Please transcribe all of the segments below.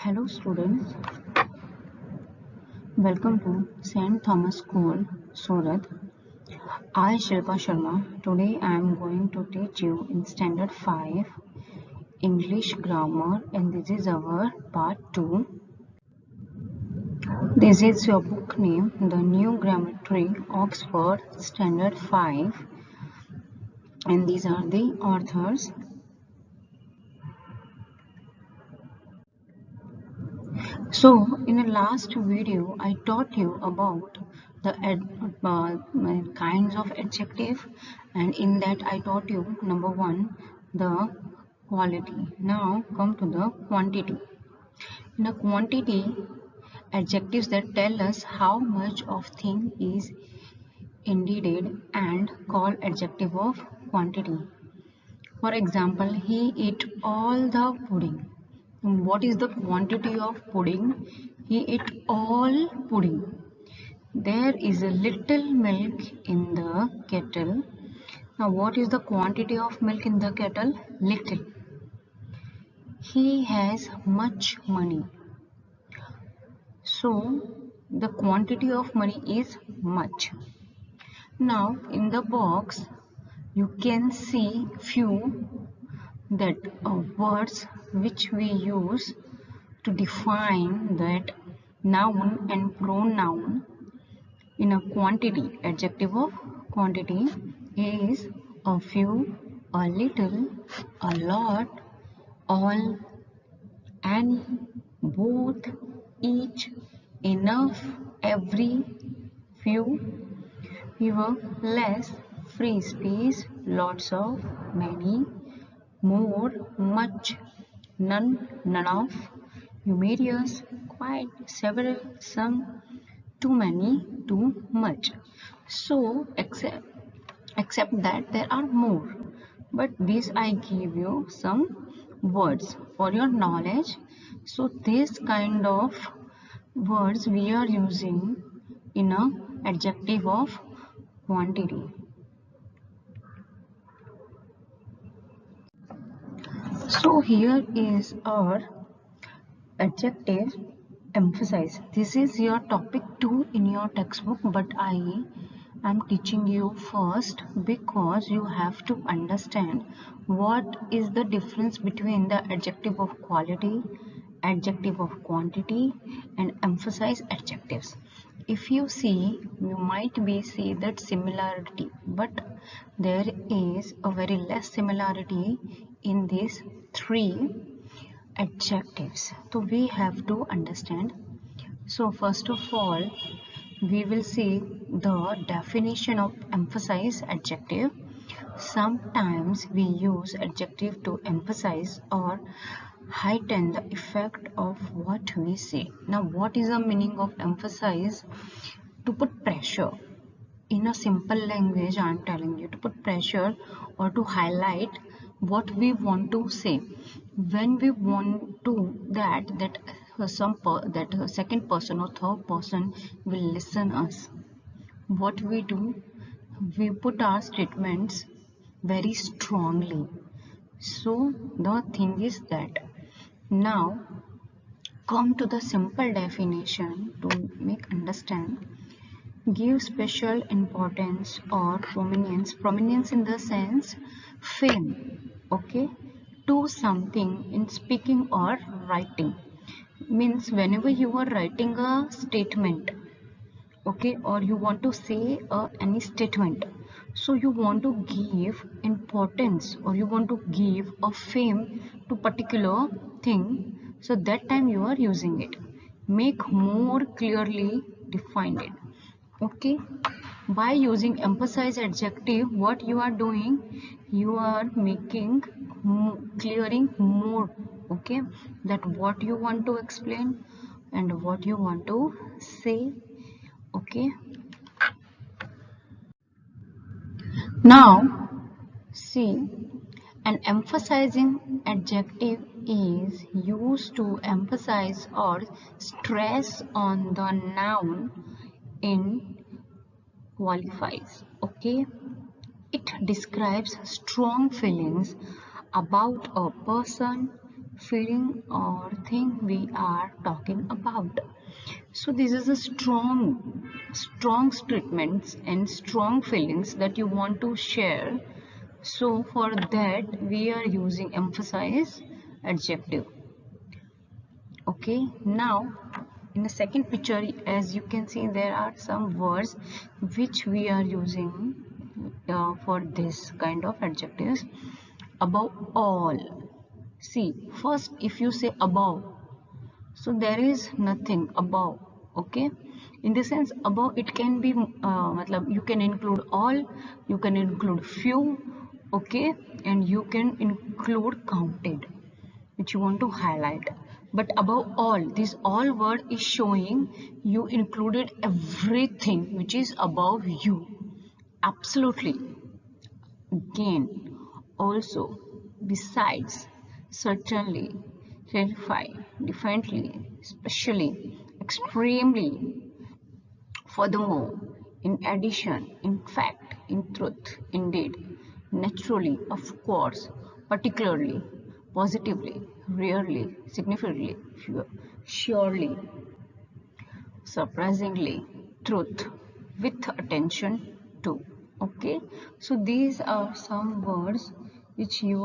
Hello students, welcome to St. Thomas School, Surat. I Shilpa Sharma. Today I am going to teach you in Standard 5 English Grammar, and this is our part 2. This is your book name, The New Grammatary, Oxford Standard 5, and these are the authors. So, in the last video, I taught you about the kinds of adjective, and in that I taught you number one, the quality. Now come to the quantity. In a quantity, adjectives that tell us how much of thing is indeed and called adjective of quantity. For example, he ate all the pudding. What is the quantity of pudding? He ate all pudding. There is a little milk in the kettle. Now, what is the quantity of milk in the kettle? Little. He has much money. So, the quantity of money is much. Now, in the box, you can see few that words which we use to define that noun and pronoun in a quantity. Adjective of quantity is a few, a little, a lot, all, and both, each, enough, every, few, fewer, less, free space, lots of, many, more, much, none, none of, numerous, quite, several, some, too many, too much. So except that there are more, but this I give you some words for your knowledge. So this kind of words we are using in a adjective of quantity. So here is our adjective emphasize. This is your topic 2 in your textbook, but I am teaching you first because you have to understand what is the difference between the adjective of quality, adjective of quantity, and emphasize adjectives. If you see, you might be see that similarity, but there is a very less similarity in these three adjectives. So we have to understand. So first of all, we will see the definition of emphasize adjective. Sometimes we use adjective to emphasize or heighten the effect of what we say. Now, what is the meaning of emphasize? To put pressure. In a simple language, I am telling you to put pressure or to highlight what we want to say. When we want to that a second person or third person will listen us. What we do, we put our statements very strongly. So the thing is that now come to the simple definition to make understand. Give special importance or prominence in the sense fame, okay, to something in speaking or writing. Means whenever you are writing a statement, okay, or you want to say any statement, so you want to give importance or you want to give a fame to particular thing, so that time you are using it. Make more clearly defined it, okay. By using emphasize adjective, what you are doing, you are making clearing more, okay, that what you want to explain and what you want to say, okay. Now see, an emphasizing adjective is used to emphasize or stress on the noun in qualifies, okay. It describes strong feelings about a person, feeling or thing we are talking about. So this is a strong statements and strong feelings that you want to share. So for that we are using emphasize adjective. Okay, now in the second picture, as you can see, there are some words which we are using for this kind of adjectives. Above all, see, first if you say above, so there is nothing above. Okay, in the sense above, it can be matlab, you can include all, you can include few, okay, and you can include counted, which you want to highlight. But above all, this all word is showing you included everything which is above you. Absolutely. Again, also, besides, certainly, clarify, differently, especially, extremely, furthermore, in addition, in fact, in truth, indeed, naturally, of course, particularly, positively, rarely, significantly, surely, surprisingly, truth, with attention to. Okay, so these are some words which we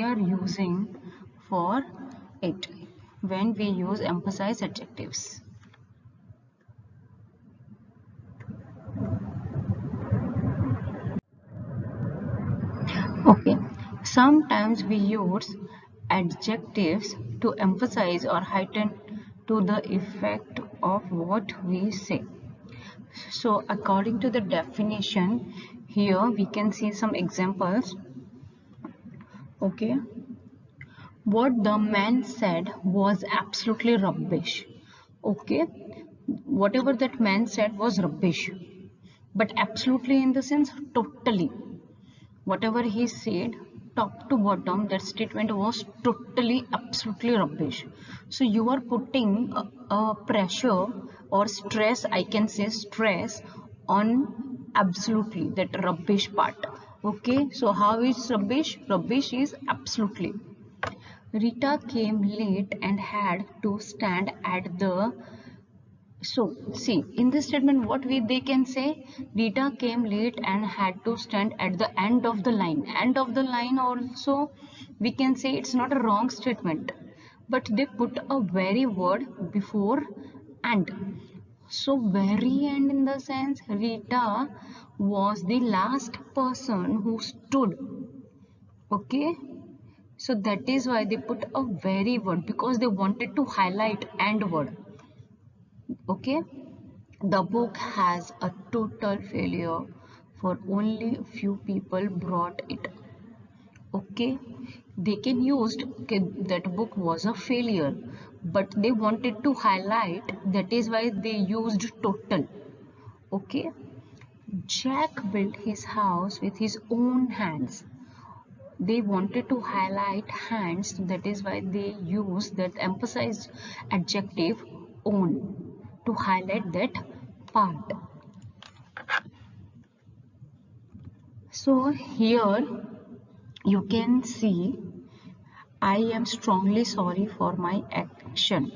are using for it when we use emphasize adjectives. Okay, sometimes we use adjectives to emphasize or heighten to the effect of what we say. So according to the definition, here we can see some examples. Okay, what the man said was absolutely rubbish. Okay, whatever that man said was rubbish, but absolutely in the sense totally. Whatever he said, top to bottom, that statement was totally, absolutely rubbish. So you are putting a pressure or stress, I can say stress, on absolutely that rubbish part. Okay, so how is rubbish? Rubbish is absolutely. Rita came late and had to stand at the. So, see, in this statement, what they can say, Rita came late and had to stand at the end of the line. End of the line also, we can say it's not a wrong statement, but they put a very word before and. So, very end in the sense, Rita was the last person who stood. Okay, so that is why they put a very word because they wanted to highlight and word. Okay, the book has a total failure for only a few people brought it. Okay, they can used okay, that book was a failure, but they wanted to highlight, that is why they used total. Okay, Jack built his house with his own hands. They wanted to highlight hands, that is why they use that emphasized adjective own to highlight that part. So here you can see I am strongly sorry for my action.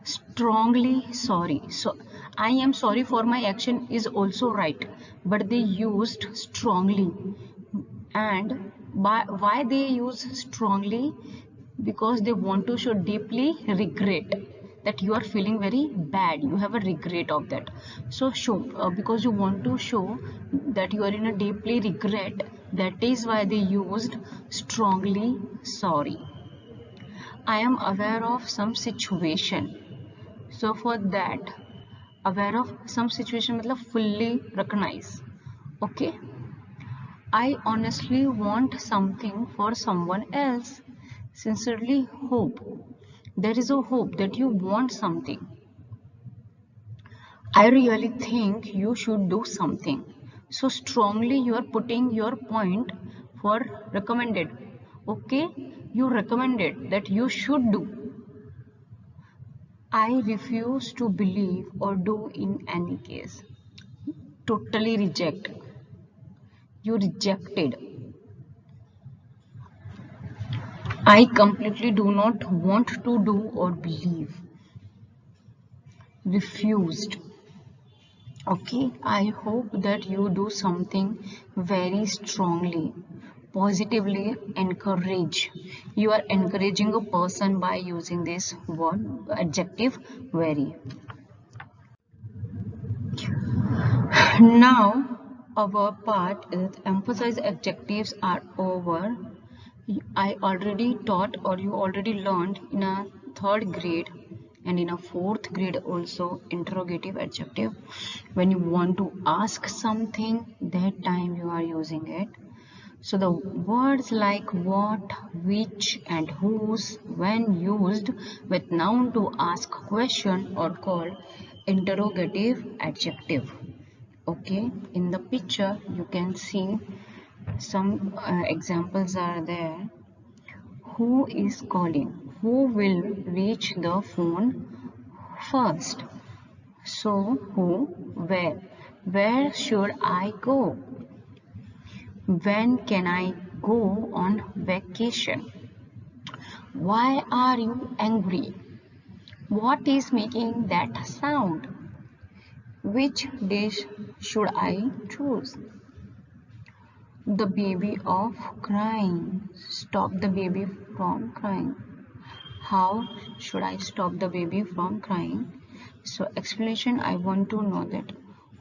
Strongly sorry. So I am sorry for my action is also right, but they used strongly. And why they use strongly? Because they want to show deeply regret that you are feeling very bad, you have a regret of that. So show because you want to show that you are in a deeply regret, that is why they used strongly sorry. I am aware of some situation. So for that, aware of some situation matlab fully recognize. Okay, I honestly want something for someone else. Sincerely hope. There is a hope that you want something. I really think you should do something. So strongly you are putting your point for recommended. Okay, you recommended that you should do. I refuse to believe or do in any case. Totally reject. You rejected. I completely do not want to do or believe. Refused. Okay, I hope that you do something very strongly, positively encourage. You are encouraging a person by using this word adjective very. Now, our part is emphasize adjectives are over. I already taught or you already learned in a third grade and in a fourth grade also interrogative adjective. When you want to ask something, that time you are using it. So the words like what, which and whose when used with noun to ask question or called interrogative adjective. Okay, in the picture you can see some examples are there. Who is calling? Who will reach the phone first? So, who? Where? Where should I go? When can I go on vacation? Why are you angry? What is making that sound? Which dish should I choose? The baby of crying. Stop the baby from crying. How should I stop the baby from crying? So explanation, I want to know that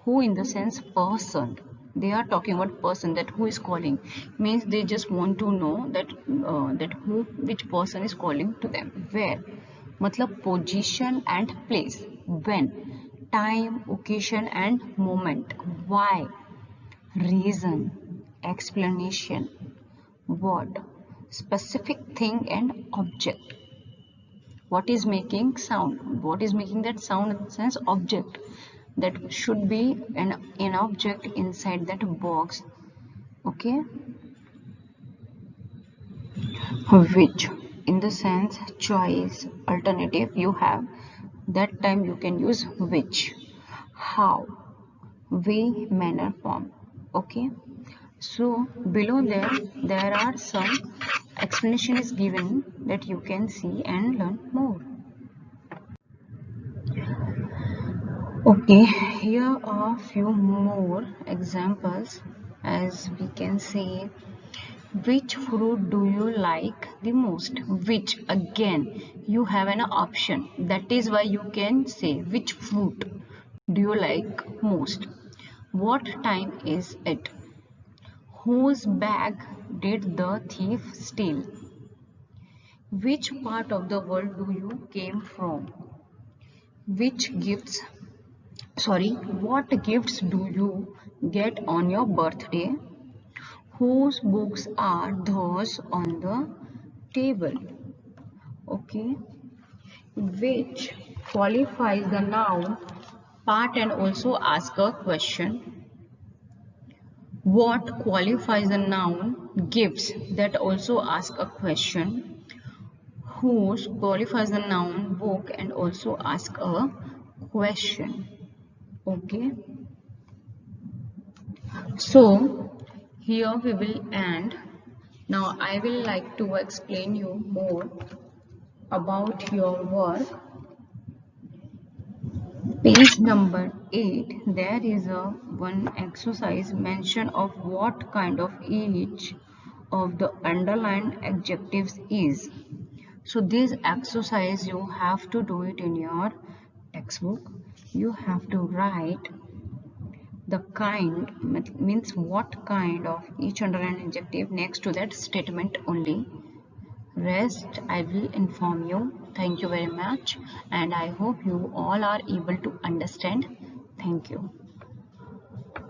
who in the sense person. They are talking about person, that who is calling means they just want to know that that who which person is calling to them. Where? Matlab position and place. When? Time, occasion and moment. Why? Reason, explanation, what? Specific thing and object. What is making sound? What is making that sound in the sense object? That should be an object inside that box. Okay? Which in the sense choice, alternative you have. That time you can use which. How? Way, manner, form. Okay? So below there are some explanation is given that you can see and learn more. Okay, here are few more examples. As we can see, which fruit do you like the most? Which, again you have an option, that is why you can say which fruit do you like most. What time is it? Whose bag did the thief steal? Which part of the world do you came from? Which gifts, sorry, what gifts do you get on your birthday? Whose books are those on the table? Okay, which qualifies the noun part and also ask a question. What qualifies the noun gives that also ask a question. Whose qualifies the noun book and also ask a question. Okay, so here we will end. Now I will like to explain you more about your work. Page number 8, there is a one exercise mention of what kind of each of the underlined adjectives is. So this exercise you have to do it in your textbook. You have to write the kind, means what kind of each underlined adjective next to that statement only. Rest I will inform you. Thank you very much and I hope you all are able to understand. Thank you.